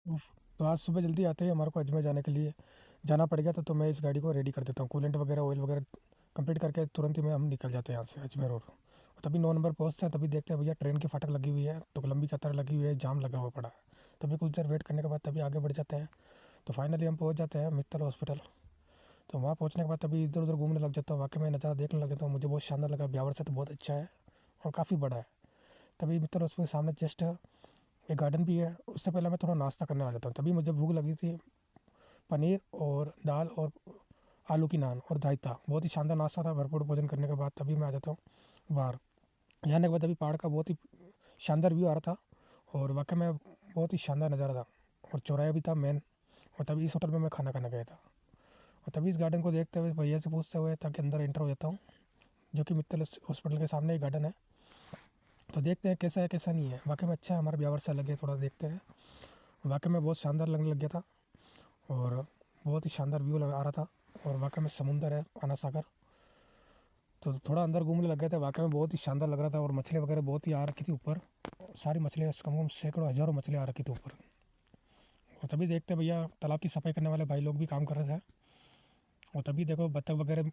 उफ, तो आज सुबह जल्दी आते ही हमारे को अजमेर जाने के लिए जाना पड़ गया था, तो मैं इस गाड़ी को रेडी कर देता हूँ। कूलेंट वगैरह ऑयल वगैरह कंप्लीट करके तुरंत ही मैं हम निकल जाते हैं यहाँ से अजमेर। और तभी 9 नंबर पहुँचते हैं, तभी देखते हैं भैया ट्रेन की फाटक लगी हुई है, तो लंबी कतार लगी हुई है, जाम लगा हुआ पड़ा है। तभी कुछ देर वेट करने के बाद तभी आगे बढ़ जाते हैं। तो फाइनली हम पहुँच जाते हैं मित्तल हॉस्पिटल। तो वहाँ पहुँचने के बाद तभी इधर उधर घूमने लग जाता हूँ, वाकई में नज़ारा देखने लग जाता हूँ। मुझे बहुत शानदार लगा, ब्यावर से तो बहुत अच्छा है और काफ़ी बड़ा है। तभी मित्तल हॉस्पिटल के सामने जस्ट एक गार्डन भी है, उससे पहले मैं थोड़ा नाश्ता करने आ जाता हूँ। तभी मुझे भूख लगी थी, पनीर और दाल और आलू की नान और रायता, बहुत ही शानदार नाश्ता था। भरपूर भोजन करने के बाद तभी मैं आ जाता हूँ बाहर। यहाँ आने के बाद अभी पहाड़ का बहुत ही शानदार व्यू आ रहा था और वाकई में बहुत ही शानदार नज़ारा था। और चौराहा भी था मेन, और तभी इस होटल में मैं खाना खाने गया था। और तभी इस गार्डन को देखते हुए भैया से पूछते हुए ताकि अंदर एंटर हो जाता हूँ, जो कि मित्तल हॉस्पिटल के सामने ही गार्डन है। तो देखते हैं कैसा है कैसा नहीं है। वाकई में अच्छा है, हमारा ब्यावर से लगे थोड़ा देखते हैं। वाकई में बहुत शानदार लगने लग गया था और बहुत ही शानदार व्यू लगा आ रहा था। और वाकई में समुंदर है, आना सागर। तो थोड़ा अंदर घूमने लग गए थे, वाकई में बहुत ही शानदार लग रहा था। और मछली वगैरह बहुत ही आ रखी थी ऊपर, सारी मछलियाँ कम से कम सैकड़ों हज़ारों मछली आ रखी थी ऊपर। और तभी देखते भैया तालाब की सफाई करने वाले भाई लोग भी काम कर रहे थे। और तभी देखो बत्तख वगैरह,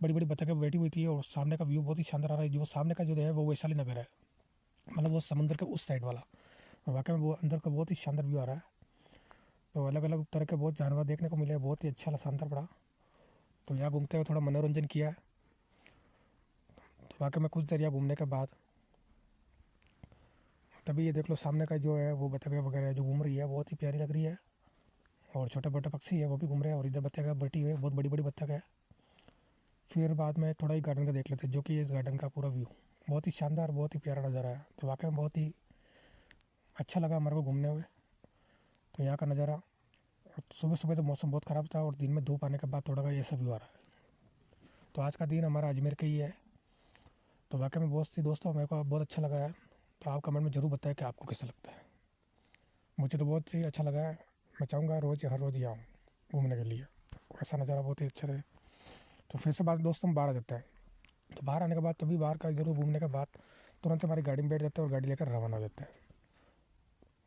बड़ी बड़ी बत्तखें बैठी हुई थी। और सामने का व्यू बहुत ही शानदार आ रहा है। जो सामने का जो है वो वैशाली नगर है, मतलब वो समुंदर के उस साइड वाला। और वाकई में वो अंदर का बहुत ही शानदार व्यू आ रहा है। तो अलग अलग तरह के बहुत जानवर देखने को मिले, बहुत ही अच्छा शानदार पड़ा। तो यहाँ घूमते हुए थोड़ा मनोरंजन किया। तो वाकई में कुछ देर यहाँ घूमने के बाद तभी ये देख लो सामने का जो है वो बत्तखें वगैरह जो घूम रही है, बहुत ही प्यारी लग रही है। और छोटे छोटे पक्षी है वो भी घूम रहे हैं, और इधर बत्तखें बैठी हुई है, बहुत बड़ी बड़ी बत्तख है। फिर बाद में थोड़ा ही गार्डन का देख लेते हैं, जो कि इस गार्डन का पूरा व्यू बहुत ही शानदार, बहुत ही प्यारा नज़ारा है। तो वाकई में बहुत ही अच्छा लगा हमारे को घूमने हुए। तो यहाँ का नज़ारा, सुबह सुबह तो मौसम बहुत ख़राब था और दिन में धूप आने के बाद थोड़ा का ये सब व्यू आ रहा है। तो आज का दिन हमारा अजमेर का ही है। तो वाकई में बहुत सी दोस्तों मेरे को बहुत अच्छा लगा है। तो आप कमेंट में ज़रूर बताएं कि आपको कैसा लगता है। मुझे तो बहुत ही अच्छा लगा है। मैं चाहूँगा रोज़ हर रोज़ ही आऊँ घूमने के लिए, ऐसा नज़ारा बहुत ही अच्छा रहे। तो फिर से बात दोस्तों हम बाहर आ जाते हैं। तो बाहर आने के बाद तभी बाहर का ज़रूर घूमने के बाद तुरंत हमारी गाड़ी में बैठ जाते हैं और गाड़ी लेकर रवाना हो जाते हैं।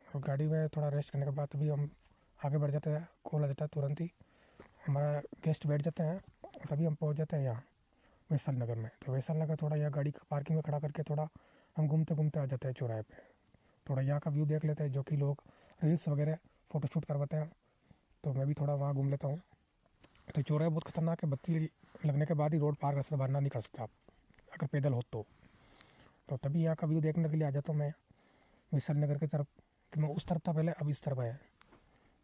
और गाड़ी में थोड़ा रेस्ट करने के बाद तभी हम आगे बढ़ जाते हैं। कॉल आ जाता है तुरंत ही, हमारा गेस्ट बैठ जाते हैं और तभी हम पहुंच जाते हैं यहाँ वैशाली नगर में। तो वैशाली नगर थोड़ा यहाँ गाड़ी पार्किंग में खड़ा करके थोड़ा हम घूमते घूमते आ जाते हैं चौराहे पे। थोड़ा यहाँ का व्यू देख लेते हैं, जो कि लोग रील्स वगैरह फ़ोटोशूट करवाते हैं। तो मैं भी थोड़ा वहाँ घूम लेता हूँ। तो चौराहा बहुत खतरनाक है, बत्ती लगने के बाद ही रोड पार कर सकते, वरना नहीं कर सकते आप अगर पैदल हो तो तभी यहाँ का व्यू देखने के लिए आ जाता हूँ मैं वैशाली नगर की तरफ। कि मैं उस तरफ था पहले, अब इस तरफ आया।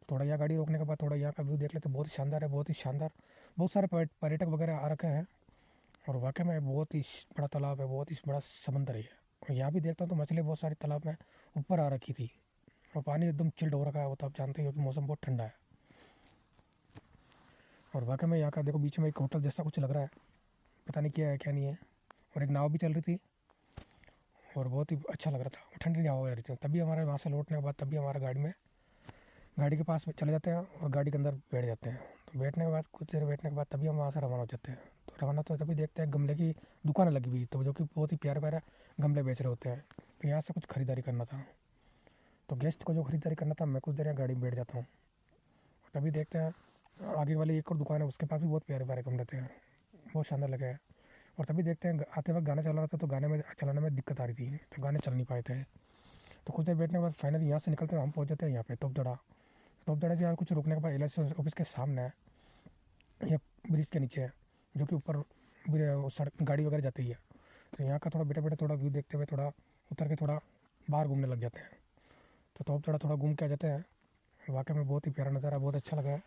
थोड़ा यहाँ गाड़ी रोकने के बाद थोड़ा यहाँ का व्यू देख लेते, बहुत ही शानदार है, बहुत ही शानदार। बहुत सारे पर्यटक वगैरह आ रखे हैं। और वाकई में बहुत ही बड़ा तालाब है, बहुत ही बड़ा समंदर है ये। और यहाँ भी देखता हूँ तो मछली बहुत सारी तालाब में ऊपर आ रखी थी। और पानी एकदम चिल्ड हो रखा है, वो तो आप जानते ही हो कि मौसम बहुत ठंडा है। और वाकई में यहाँ का देखो बीच में एक होटल जैसा कुछ लग रहा है, पता नहीं क्या है क्या नहीं है। और एक नाव भी चल रही थी और बहुत ही अच्छा लग रहा था, ठंडी हवा आ रही थी। तभी हमारे वहाँ से लौटने के बाद तभी हमारा गाड़ी के पास चले जाते हैं और गाड़ी के अंदर बैठ जाते हैं। तो बैठने के बाद कुछ देर बैठने के बाद तभी हम वहाँ से रवाना हो जाते हैं। तो रवाना तो तभी देखते हैं गमले की दुकान लगी हुई, तो जो कि बहुत ही प्यारे प्यारे गमले बेच रहे होते हैं। तो यहाँ से कुछ खरीदारी करना था, तो गेस्ट को जो खरीदारी करना था, मैं कुछ देर यहाँ गाड़ी में बैठ जाता हूँ। तभी देखते हैं आगे वाली एक और दुकान है, उसके पास भी बहुत प्यारे प्यारे गमले थे, बहुत शानदार लगे हैं। और तभी देखते हैं आते वक्त गाना चल रहा था, तो गाने में चलाने में दिक्कत आ रही थी, तो गाने चल नहीं पाए थे। तो कुछ देर बैठने के बाद फाइनली यहाँ से निकलते हैं, हम पहुँच जाते हैं यहाँ पे तोपदड़ा से यहाँ कुछ रुकने के बाद LIC ऑफिस के सामने है, या ब्रिज के नीचे है, जो कि ऊपर सड़क गाड़ी वगैरह जाती है। तो यहाँ का थोड़ा बेटा बेटा थोड़ा व्यू देखते हुए थोड़ा उतर के थोड़ा बाहर घूमने लग जाते हैं। तो तोपदड़ा थोड़ा घूम के आ जाते हैं। वाकई में बहुत ही प्यारा नज़ारा, बहुत अच्छा लगा है।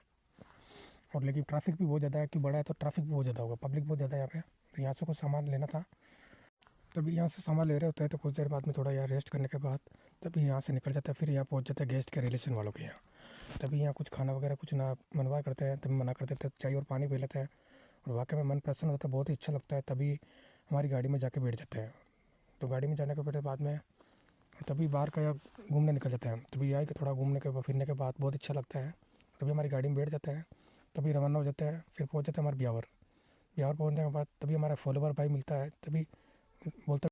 और लेकिन ट्रैफिक भी बहुत ज़्यादा है, कि बड़ा है तो ट्रैफिक भी बहुत ज़्यादा होगा, पब्लिक बहुत ज़्यादा है यहाँ पे। तो यहाँ से कुछ सामान लेना था, तभी यहाँ से सामान ले रहे होते हैं। तो कुछ देर बाद में थोड़ा यहाँ रेस्ट करने के बाद तभी यहाँ से निकल जाता है, फिर यहाँ पहुँच जाता है गेस्ट के रिलेशन वालों के यहाँ। तभी यहाँ कुछ खाना वगैरह कुछ ना मनवा करते हैं, तभी मना कर देते हैं, चाय और पानी पी लेते हैं। और वाकई में मन प्रसन्न होता है, बहुत ही अच्छा लगता है। तभी हमारी गाड़ी में जाके बैठ जाते हैं। तो गाड़ी में जाने के बाद में तभी बाहर का घूमने निकल जाते हैं। तभी यहाँ के थोड़ा घूमने के फिरने के बाद बहुत अच्छा लगता है। तभी हमारी गाड़ी में बैठ जाते हैं, तभी रवाना हो जाते हैं। फिर पहुँच जाते हैं हमारे ब्यावर। ब्यावर पहुँचने के बाद तभी हमारा फॉलोवर भाई मिलता है, तभी बोलते